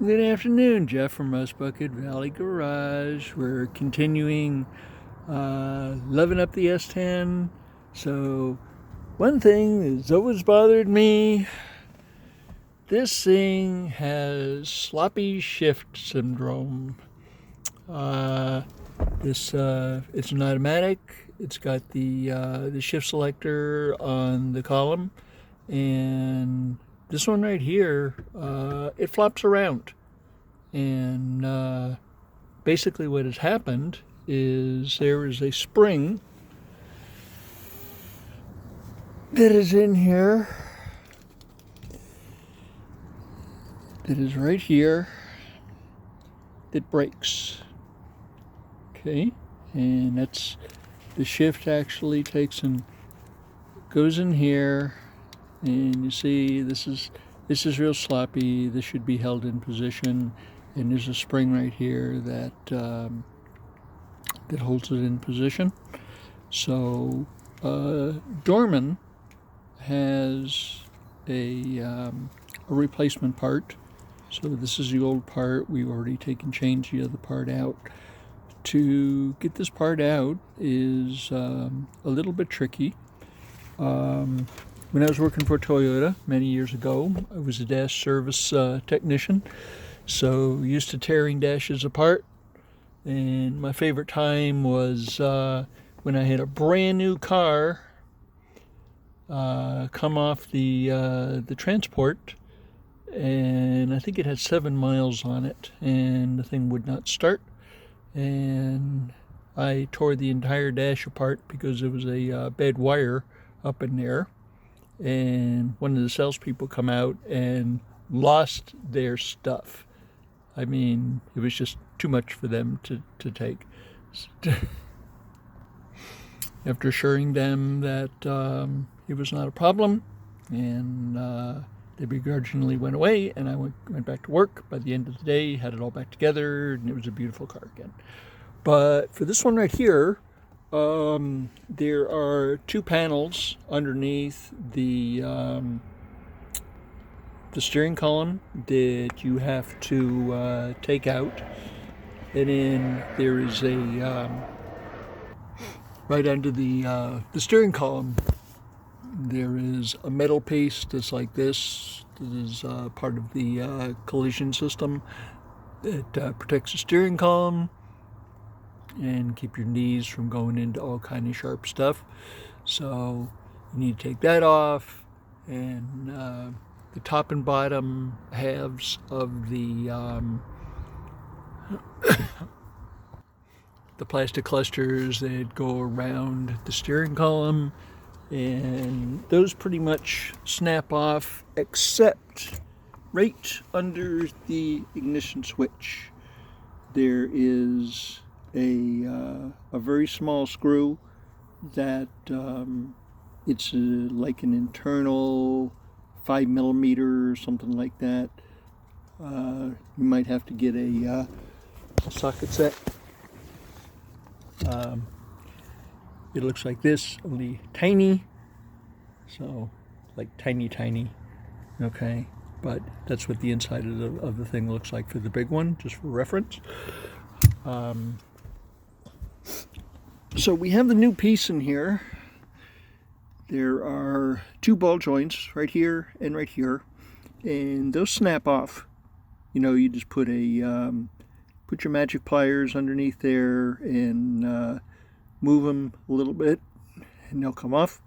Good afternoon, Jeff from Rust Bucket Valley Garage. We're continuing loving up the S10. So, one thing that's always bothered me, this thing has sloppy shift syndrome. It's an automatic. It's got the shift selector on the column, and this one right here, it flops around. And basically what has happened is there is a spring that is in here, that is right here, that breaks. Okay, and that's the shift actually takes and goes in here, and you see this is real sloppy. This should be held in position, and there's a spring right here that that holds it in position. So Dorman has a replacement part. So this is the old part. We've already changed the other part out. To get this part out is a little bit tricky. When I was working for Toyota many years ago, I was a dash service technician, so used to tearing dashes apart. And my favorite time was when I had a brand new car come off the transport, and I think it had 7 miles on it, and the thing would not start. And I tore the entire dash apart because there was a bad wire up in there. And one of the salespeople come out and lost their stuff. I mean, it was just too much for them to take. After assuring them that it was not a problem, and they begrudgingly went away, and I went back to work. By the end of the day, had it all back together, and it was a beautiful car again. But for this one right here, there are 2 panels underneath the steering column that you have to take out, and then there is a right under the steering column, there is a metal piece that's like this. That is part of the collision system that protects the steering column and keep your knees from going into all kind of sharp stuff. So you need to take that off, and the top and bottom halves of the plastic clusters that go around the steering column, and those pretty much snap off, except right under the ignition switch there is a very small screw that it's like an internal 5mm or something like that. You might have to get a socket set. It looks like this, only tiny, so like tiny, okay, but that's what the inside of the thing looks like for the big one, just for reference. So we have the new piece in here. There are 2 ball joints right here and right here, and those snap off. You know, you just put put your magic pliers underneath there and move them a little bit, and they'll come off.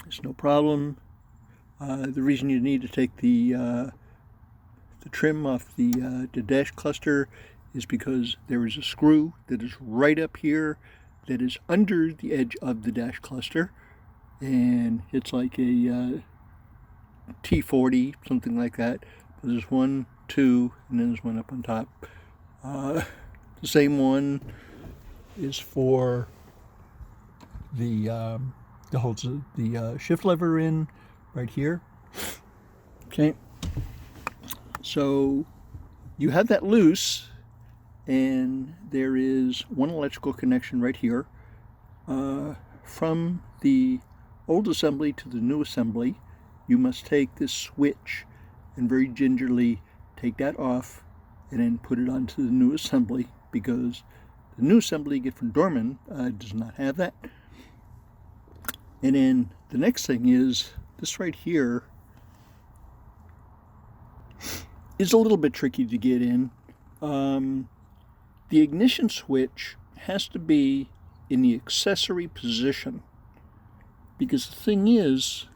It's no problem. The reason you need to take the trim off the dash cluster is because there is a screw that is right up here that is under the edge of the dash cluster, and it's like a T40, something like that. There's 1, 2, and then there's one up on top. The same one is for the holds the shift lever in right here. Okay, so you have that loose, and there is one electrical connection right here. From the old assembly to the new assembly, you must take this switch and very gingerly take that off and then put it onto the new assembly, because the new assembly you get from Dorman does not have that. And then the next thing is this right here is a little bit tricky to get in. The ignition switch has to be in the accessory position, because the thing is,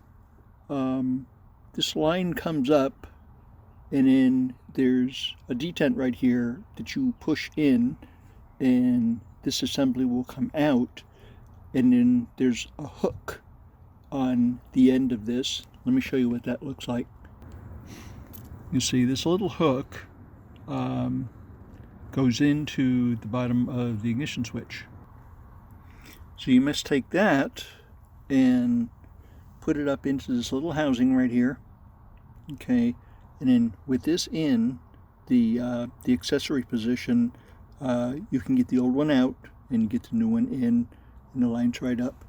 this line comes up and then there's a detent right here that you push in, and this assembly will come out, and then there's a hook on the end of this. Let me show you what that looks like. You see this little hook goes into the bottom of the ignition switch. So you must take that and put it up into this little housing right here. Okay, and then with this in the accessory position, you can get the old one out and get the new one in, and the line's right up.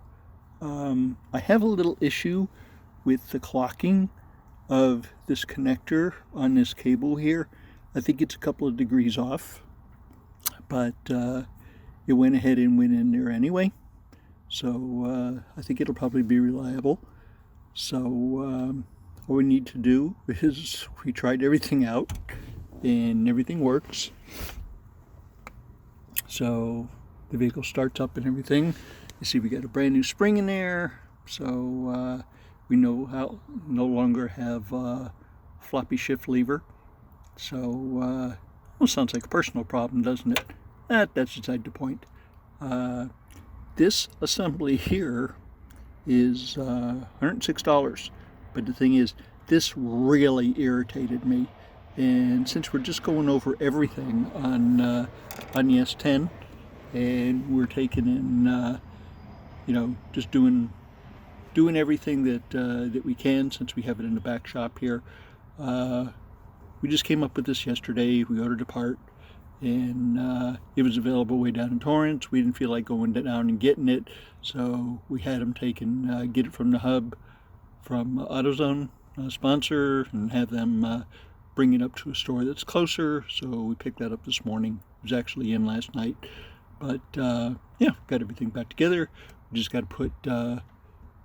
I have a little issue with the clocking of this connector on this cable here. I think it's a couple of degrees off, but it went ahead and went in there anyway. So I think it'll probably be reliable. So all we need to do is, we tried everything out and everything works. So the vehicle starts up and everything. You see we got a brand new spring in there. So we no longer have floppy shift lever. So well, sounds like a personal problem, doesn't it? That's beside the point. This assembly here is $106, but the thing is, this really irritated me. And since we're just going over everything on the S10, and we're taking in, you know, just doing everything that we can, since we have it in the back shop here. We just came up with this yesterday. We ordered a part, and it was available way down in Torrance. We didn't feel like going down and getting it, so we had them take and get it from the hub from AutoZone, sponsor, and have them bring it up to a store that's closer. So we picked that up this morning. It was actually in last night, but yeah, got everything back together. We just got to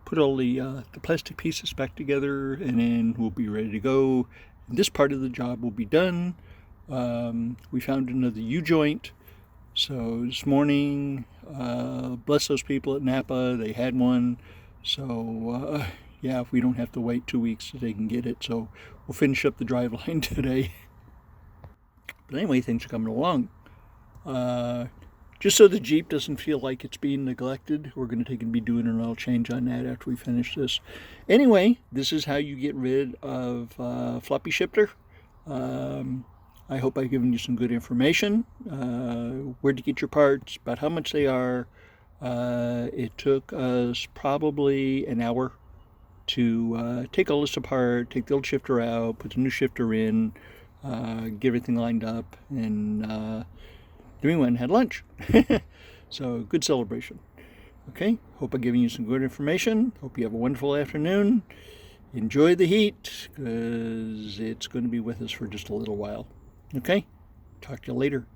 put all the plastic pieces back together, and then we'll be ready to go. And this part of the job will be done. We found another U-joint. So this morning, bless those people at Napa, they had one. So yeah, we don't have to wait 2 weeks so they can get it. So we'll finish up the driveline today. But anyway, things are coming along. Just so the Jeep doesn't feel like it's being neglected, we're going to take and be doing an oil change on that after we finish this. Anyway, this is how you get rid of floppy shifter. I hope I've given you some good information. Where to get your parts, about how much they are. It took us probably an hour to take all this apart, take the old shifter out, put the new shifter in, get everything lined up, and then we went and had lunch. So good celebration. Okay, hope I've given you some good information. Hope you have a wonderful afternoon. Enjoy the heat, because it's going to be with us for just a little while. Okay, talk to you later.